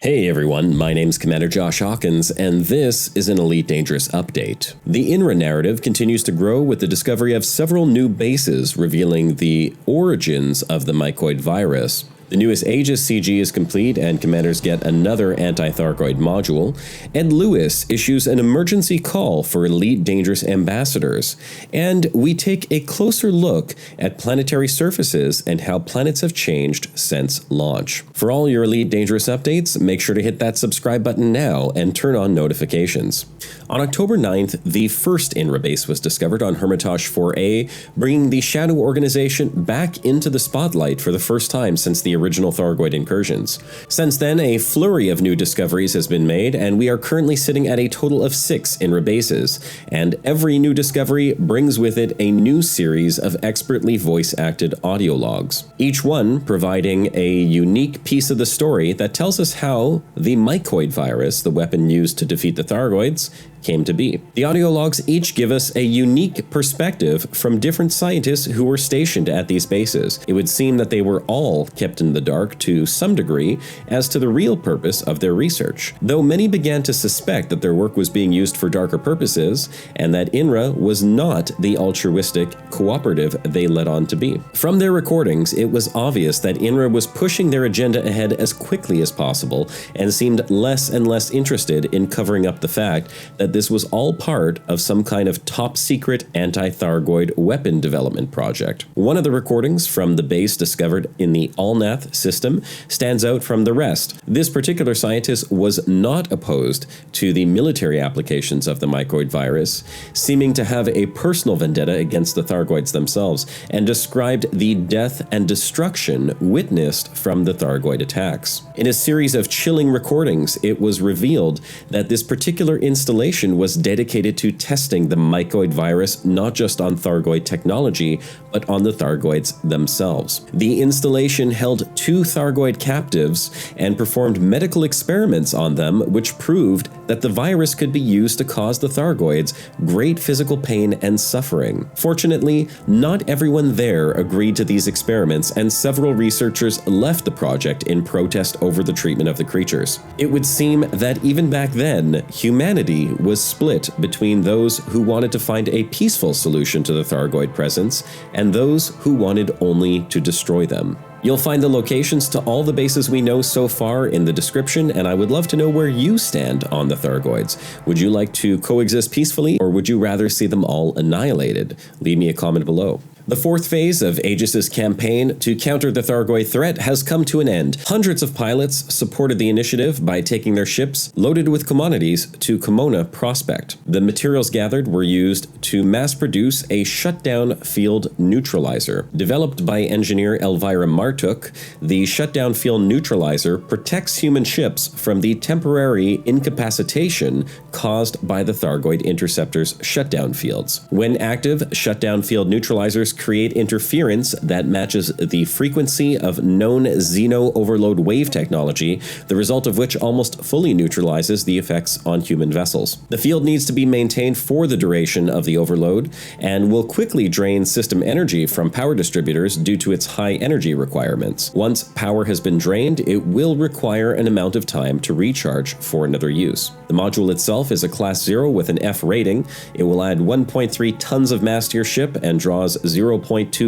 Hey everyone, my name's Commander Josh Hawkins, and this is an Elite Dangerous update. The INRA narrative continues to grow with the discovery of several new bases revealing the origins of the mycoid virus. The newest Aegis CG is complete, and commanders get another anti-Thargoid module. Ed Lewis issues an emergency call for Elite Dangerous ambassadors. And we take a closer look at planetary surfaces and how planets have changed since launch. For all your Elite Dangerous updates, make sure to hit that subscribe button now and turn on notifications. On October 9th, the first INRA base was discovered on Hermitage 4A, bringing the Shadow organization back into the spotlight for the first time since the original Thargoid incursions. Since then, a flurry of new discoveries has been made, and we are currently sitting at a total of 6 INRA bases, and every new discovery brings with it a new series of expertly voice-acted audio logs, each one providing a unique piece of the story that tells us how the mycoid virus, the weapon used to defeat the Thargoids, came to be. The audio logs each give us a unique perspective from different scientists who were stationed at these bases. It would seem that they were all kept in the dark to some degree as to the real purpose of their research, though many began to suspect that their work was being used for darker purposes and that INRA was not the altruistic cooperative they led on to be. From their recordings, it was obvious that INRA was pushing their agenda ahead as quickly as possible and seemed less and less interested in covering up the fact that this was all part of some kind of top-secret anti-Thargoid weapon development project. One of the recordings from the base discovered in the Alnath system stands out from the rest. This particular scientist was not opposed to the military applications of the mycoid virus, seeming to have a personal vendetta against the Thargoids themselves, and described the death and destruction witnessed from the Thargoid attacks. In a series of chilling recordings, it was revealed that this particular installation was dedicated to testing the mycoid virus not just on Thargoid technology, but on the Thargoids themselves. The installation held 2 Thargoid captives and performed medical experiments on them, which proved that the virus could be used to cause the Thargoids great physical pain and suffering. Fortunately, not everyone there agreed to these experiments, and several researchers left the project in protest over the treatment of the creatures. It would seem that even back then, humanity was split between those who wanted to find a peaceful solution to the Thargoid presence and those who wanted only to destroy them. You'll find the locations to all the bases we know so far in the description, and I would love to know where you stand on the Thargoids. Would you like to coexist peacefully, or would you rather see them all annihilated? Leave me a comment below. The 4th phase of Aegis' campaign to counter the Thargoid threat has come to an end. Hundreds of pilots supported the initiative by taking their ships loaded with commodities to Kimona Prospect. The materials gathered were used to mass-produce a Shutdown field neutralizer. Developed by engineer Elvira Martuk, the Shutdown field neutralizer protects human ships from the temporary incapacitation caused by the Thargoid interceptor's shutdown fields. When active, Shutdown field neutralizers create interference that matches the frequency of known Xeno overload wave technology, the result of which almost fully neutralizes the effects on human vessels. The field needs to be maintained for the duration of the overload and will quickly drain system energy from power distributors due to its high energy requirements. Once power has been drained, it will require an amount of time to recharge for another use. The module itself is a Class 0 with an F rating. It will add 1.3 tons of mass to your ship and draws 0.2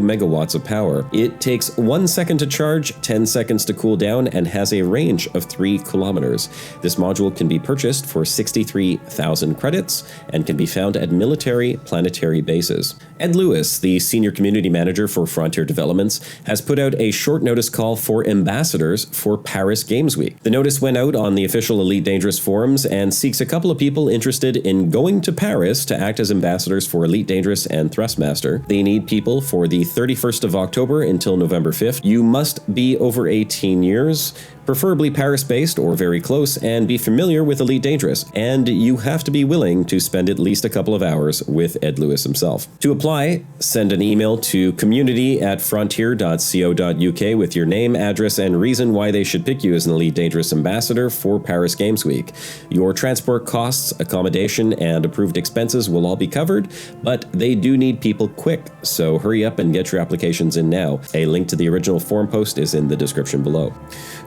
megawatts of power. It takes 1 second to charge, 10 seconds to cool down, and has a range of 3 kilometers. This module can be purchased for 63,000 credits and can be found at military planetary bases. Ed Lewis, the senior community manager for Frontier Developments, has put out a short notice call for ambassadors for Paris Games Week. The notice went out on the official Elite Dangerous forums and seeks a couple of people interested in going to Paris to act as ambassadors for Elite Dangerous and Thrustmaster. They need people for the 31st of October until November 5th. You must be over 18 years, preferably Paris-based or very close, and be familiar with Elite Dangerous, and you have to be willing to spend at least a couple of hours with Ed Lewis himself. To apply, send an email to community@frontier.co.uk with your name, address, and reason why they should pick you as an Elite Dangerous ambassador for Paris Games Week. Your transport costs, accommodation, and approved expenses will all be covered, but they do need people quick, so hurry up and get your applications in now. A link to the original forum post is in the description below.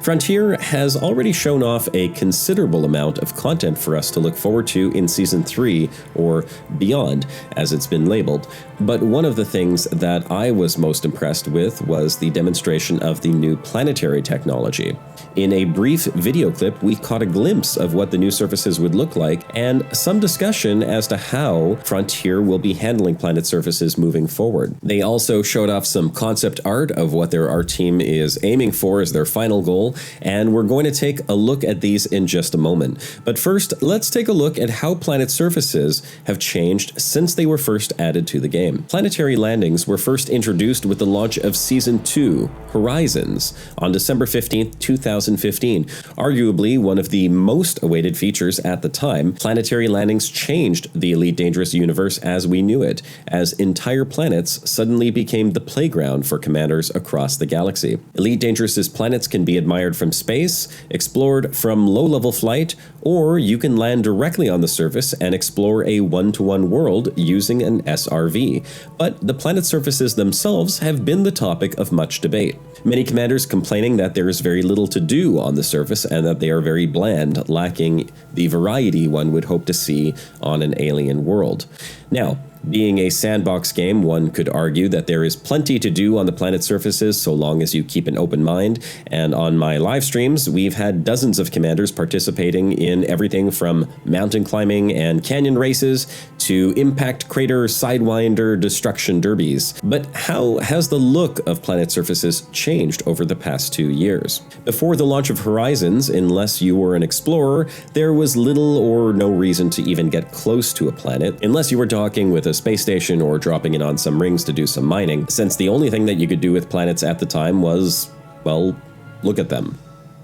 Frontier Frontier has already shown off a considerable amount of content for us to look forward to in Season 3, or beyond, as it's been labeled. But one of the things that I was most impressed with was the demonstration of the new planetary technology. In a brief video clip, we caught a glimpse of what the new surfaces would look like, and some discussion as to how Frontier will be handling planet surfaces moving forward. They also showed off some concept art of what their art team is aiming for as their final goal, and we're going to take a look at these in just a moment. But first, let's take a look at how planet surfaces have changed since they were first added to the game. Planetary Landings were first introduced with the launch of Season 2, Horizons, on December 15th, 2015. Arguably one of the most awaited features at the time, Planetary Landings changed the Elite Dangerous universe as we knew it, as entire planets suddenly became the playground for commanders across the galaxy. Elite Dangerous's planets can be admired from space, explored from low-level flight, or you can land directly on the surface and explore a one-to-one world using an SRV. But the planet surfaces themselves have been the topic of much debate. Many commanders complaining that there is very little to do on the surface and that they are very bland, lacking the variety one would hope to see on an alien world. Now, being a sandbox game, one could argue that there is plenty to do on the planet surfaces so long as you keep an open mind, and on my live streams, we've had dozens of commanders participating in everything from mountain climbing and canyon races to impact crater sidewinder destruction derbies. But how has the look of planet surfaces changed over the past 2 years? Before the launch of Horizons, unless you were an explorer, there was little or no reason to even get close to a planet, unless you were docking with a space station or dropping in on some rings to do some mining, since the only thing that you could do with planets at the time was, well, look at them.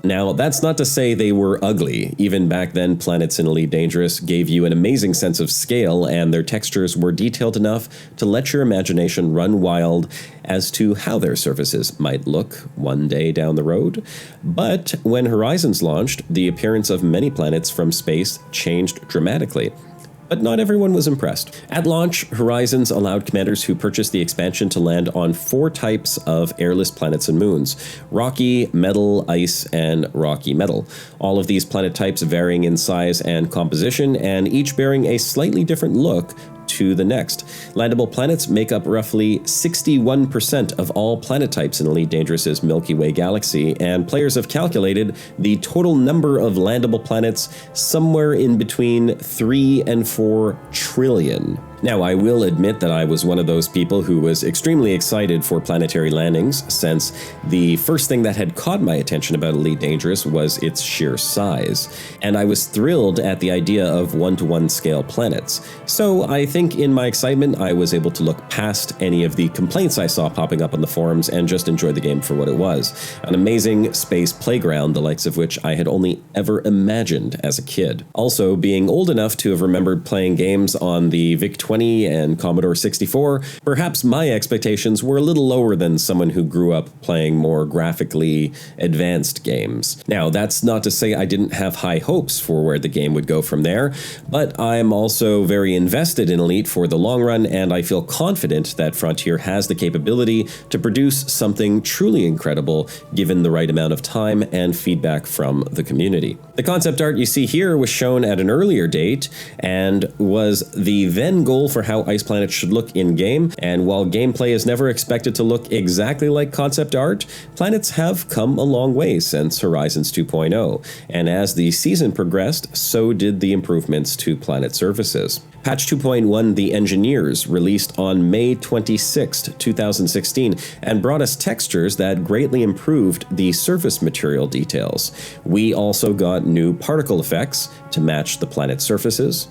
Now, that's not to say they were ugly. Even back then, planets in Elite Dangerous gave you an amazing sense of scale, and their textures were detailed enough to let your imagination run wild as to how their surfaces might look one day down the road. But when Horizons launched, the appearance of many planets from space changed dramatically. But not everyone was impressed. At launch, Horizons allowed commanders who purchased the expansion to land on 4 types of airless planets and moons: rocky, metal, ice, and rocky metal. All of these planet types varying in size and composition, and each bearing a slightly different look to the next. Landable planets make up roughly 61% of all planet types in Elite Dangerous's Milky Way galaxy, and players have calculated the total number of landable planets somewhere in between 3 and 4 trillion. Now, I will admit that I was one of those people who was extremely excited for Planetary Landings, since the first thing that had caught my attention about Elite Dangerous was its sheer size, and I was thrilled at the idea of one-to-one scale planets. So I think in my excitement, I was able to look past any of the complaints I saw popping up on the forums and just enjoy the game for what it was. An amazing space playground, the likes of which I had only ever imagined as a kid. Also, being old enough to have remembered playing games on the VIC-20 and Commodore 64, perhaps my expectations were a little lower than someone who grew up playing more graphically advanced games. Now, that's not to say I didn't have high hopes for where the game would go from there, but I'm also very invested in Elite for the long run, and I feel confident that Frontier has the capability to produce something truly incredible given the right amount of time and feedback from the community. The concept art you see here was shown at an earlier date and was the then goal for how ice planets should look in-game, and while gameplay is never expected to look exactly like concept art, planets have come a long way since Horizons 2.0, and as the season progressed, so did the improvements to planet surfaces. Patch 2.1 The Engineers released on May 26, 2016, and brought us textures that greatly improved the surface material details. We also got new particle effects to match the planet surfaces,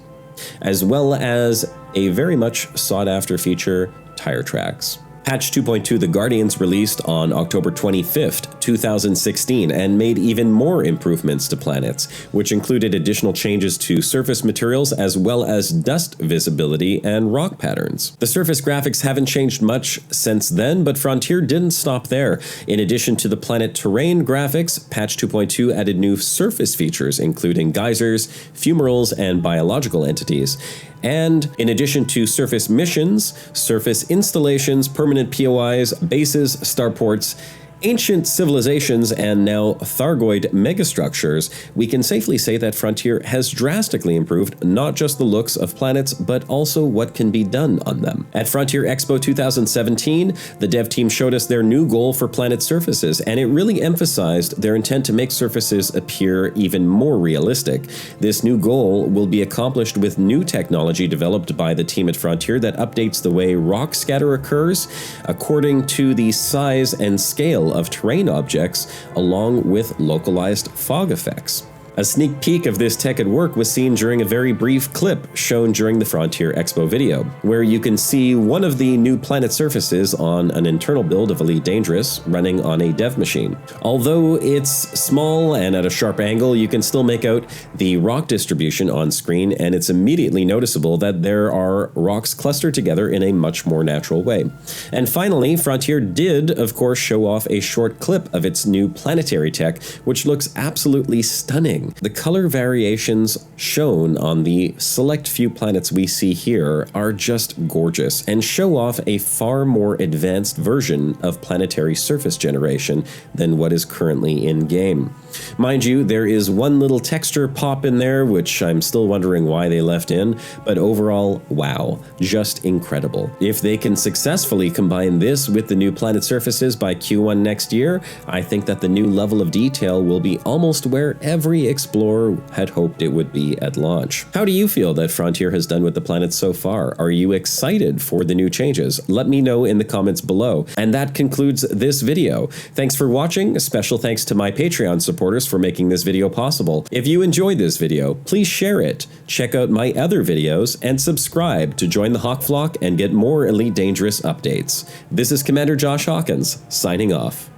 as well as a very much sought-after feature, tire tracks. Patch 2.2 The Guardians released on October 25th, 2016, and made even more improvements to planets, which included additional changes to surface materials as well as dust visibility and rock patterns. The surface graphics haven't changed much since then, but Frontier didn't stop there. In addition to the planet terrain graphics, Patch 2.2 added new surface features, including geysers, fumaroles, and biological entities. And in addition to surface missions, surface installations, permanent POIs, bases, starports, Ancient civilizations and now Thargoid megastructures, we can safely say that Frontier has drastically improved not just the looks of planets, but also what can be done on them. At Frontier Expo 2017, the dev team showed us their new goal for planet surfaces, and it really emphasized their intent to make surfaces appear even more realistic. This new goal will be accomplished with new technology developed by the team at Frontier that updates the way rock scatter occurs according to the size and scale of terrain objects, along with localized fog effects. A sneak peek of this tech at work was seen during a very brief clip shown during the Frontier Expo video, where you can see one of the new planet surfaces on an internal build of Elite Dangerous running on a dev machine. Although it's small and at a sharp angle, you can still make out the rock distribution on screen, and it's immediately noticeable that there are rocks clustered together in a much more natural way. And finally, Frontier did, of course, show off a short clip of its new Planetary Tech, which looks absolutely stunning. The color variations shown on the select few planets we see here are just gorgeous and show off a far more advanced version of planetary surface generation than what is currently in-game. Mind you, there is one little texture pop in there, which I'm still wondering why they left in, but overall, wow, just incredible. If they can successfully combine this with the new planet surfaces by Q1 next year, I think that the new level of detail will be almost where every explorer had hoped it would be at launch. How do you feel that Frontier has done with the planets so far? Are you excited for the new changes? Let me know in the comments below. And that concludes this video. Thanks for watching. A special thanks to my Patreon supporters for making this video possible. If you enjoyed this video, please share it, check out my other videos, and subscribe to join the Hawk Flock and get more Elite Dangerous updates. This is Commander Josh Hawkins, signing off.